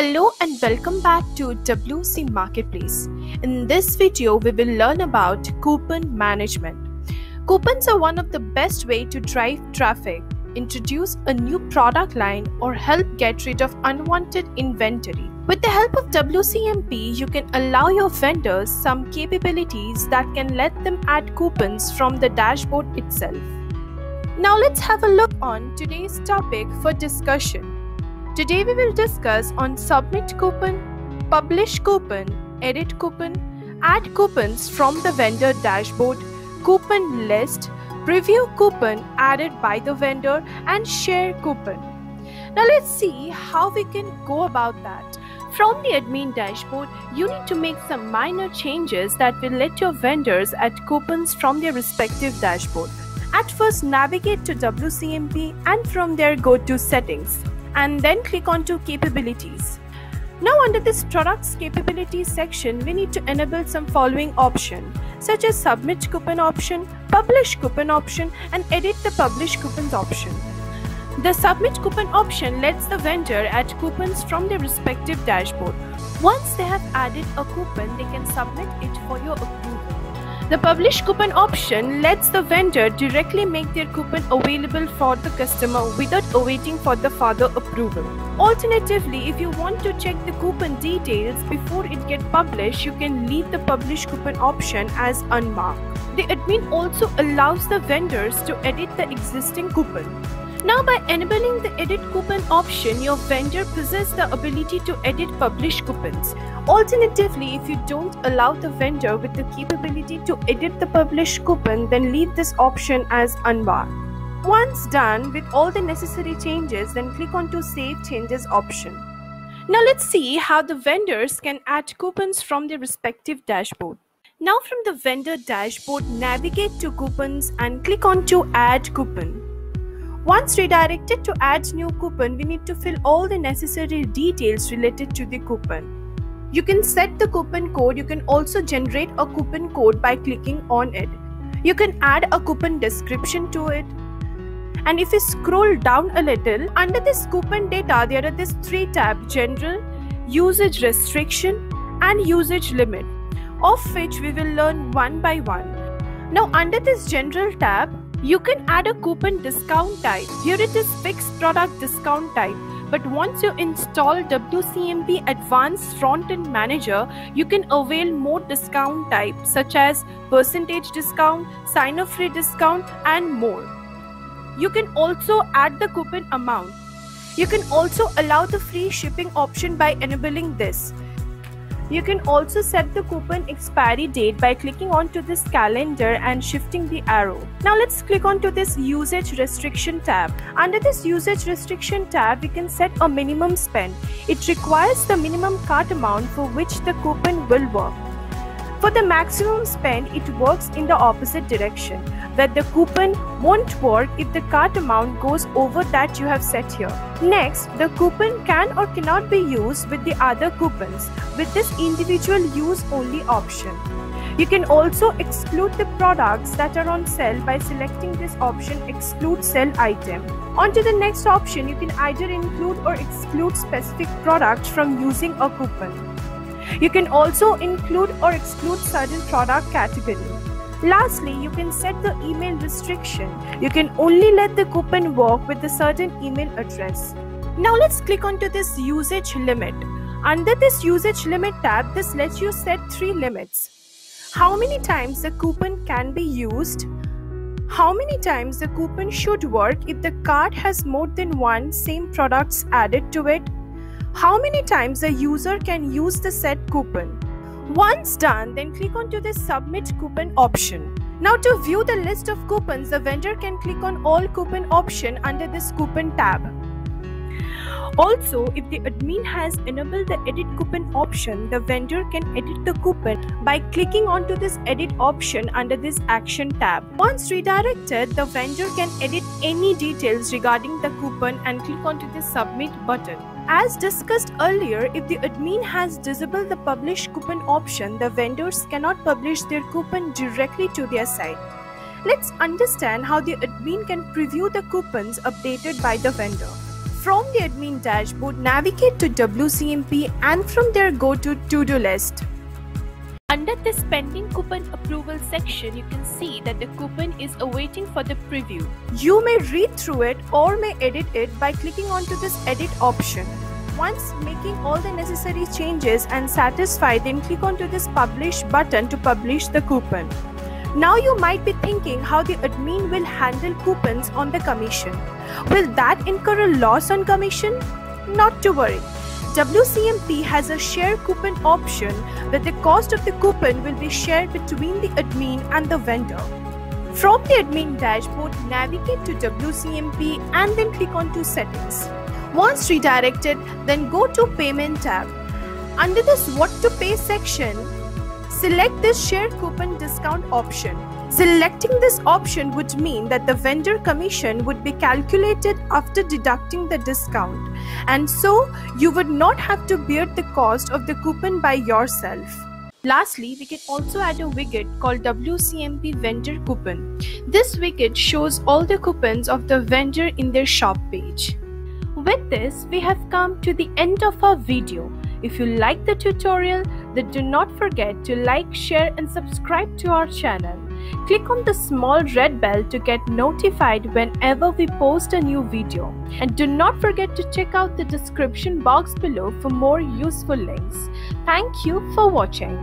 Hello and welcome back to WC Marketplace. In this video, we will learn about coupon management. Coupons are one of the best way to drive traffic, introduce a new product line, or help get rid of unwanted inventory. With the help of WCMP, you can allow your vendors some capabilities that can let them add coupons from the dashboard itself. Now let's have a look on today's topic for discussion. Today we will discuss on submit coupon, publish coupon, edit coupon, add coupons from the vendor dashboard, coupon list, preview coupon added by the vendor, and share coupon. Now let's see how we can go about that. From the admin dashboard, you need to make some minor changes that will let your vendors add coupons from their respective dashboard. At first, navigate to WCMP and from there go to settings and then click on to capabilities. Now under this products capabilities section, we need to enable some following options such as submit coupon option, publish coupon option, and edit the publish coupons option. The submit coupon option lets the vendor add coupons from their respective dashboard. Once they have added a coupon, they can submit it for your approval. The publish coupon option lets the vendor directly make their coupon available for the customer without awaiting for the further approval. Alternatively, if you want to check the coupon details before it gets published, you can leave the publish coupon option as unmarked. The admin also allows the vendors to edit the existing coupon. Now by enabling the edit coupon option, your vendor possesses the ability to edit publish coupons. Alternatively, if you don't allow the vendor with the capability to edit the publish coupon, then leave this option as unmarked. Once done with all the necessary changes, then click on to save changes option. Now let's see how the vendors can add coupons from their respective dashboard. Now from the vendor dashboard, navigate to coupons and click on to add coupon. Once redirected to add new coupon, we need to fill all the necessary details related to the coupon. You can set the coupon code. You can also generate a coupon code by clicking on it. You can add a coupon description to it. And if you scroll down a little, under this coupon data, there are these three tabs: general, usage restriction, and usage limit, of which we will learn one by one. Now under this general tab, you can add a coupon discount type. Here it is fixed product discount type. But once you install WCMP Advanced Front-End Manager, you can avail more discount types such as percentage discount, sign-up free discount, and more. You can also add the coupon amount. You can also allow the free shipping option by enabling this. You can also set the coupon expiry date by clicking onto this calendar and shifting the arrow. Now let's click onto this usage restriction tab. Under this usage restriction tab, we can set a minimum spend. It requires the minimum cart amount for which the coupon will work. For the maximum spend, it works in the opposite direction, where the coupon won't work if the cart amount goes over that you have set here. Next, the coupon can or cannot be used with the other coupons with this individual use only option. You can also exclude the products that are on sale by selecting this option exclude sale item. On to the next option, you can either include or exclude specific products from using a coupon. You can also include or exclude certain product category. Lastly, you can set the email restriction. You can only let the coupon work with a certain email address. Now let's click onto this usage limit. Under this usage limit tab, this lets you set 3 limits. How many times the coupon can be used? How many times the coupon should work if the cart has more than one same products added to it? How many times the user can use the set coupon? Once done, then click on to the submit coupon option. Now to view the list of coupons, the vendor can click on all coupon option under this coupon tab. Also, if the admin has enabled the edit coupon option, the vendor can edit the coupon by clicking onto this edit option under this action tab. Once redirected, the vendor can edit any details regarding the coupon and click onto the submit button. As discussed earlier, if the admin has disabled the publish coupon option, the vendors cannot publish their coupon directly to their site. Let's understand how the admin can preview the coupons updated by the vendor. From the admin dashboard, navigate to WCMP and from there go to To-Do list. Under this pending coupon approval section, you can see that the coupon is awaiting for the preview. You may read through it or may edit it by clicking onto this edit option. Once making all the necessary changes and satisfied, then click onto this publish button to publish the coupon. Now you might be thinking how the admin will handle coupons on the commission. Will that incur a loss on commission? Not to worry. WCMP has a share coupon option where the cost of the coupon will be shared between the admin and the vendor. From the admin dashboard, navigate to WCMP and then click on to settings. Once redirected, then go to payment tab. Under this what to pay section, select this share coupon discount option. Selecting this option would mean that the vendor commission would be calculated after deducting the discount, and so you would not have to bear the cost of the coupon by yourself. Lastly, we can also add a widget called WCMP Vendor Coupon. This widget shows all the coupons of the vendor in their shop page. With this, we have come to the end of our video. If you like the tutorial, then do not forget to like, share and subscribe to our channel. Click on the small red bell to get notified whenever we post a new video. And do not forget to check out the description box below for more useful links. Thank you for watching.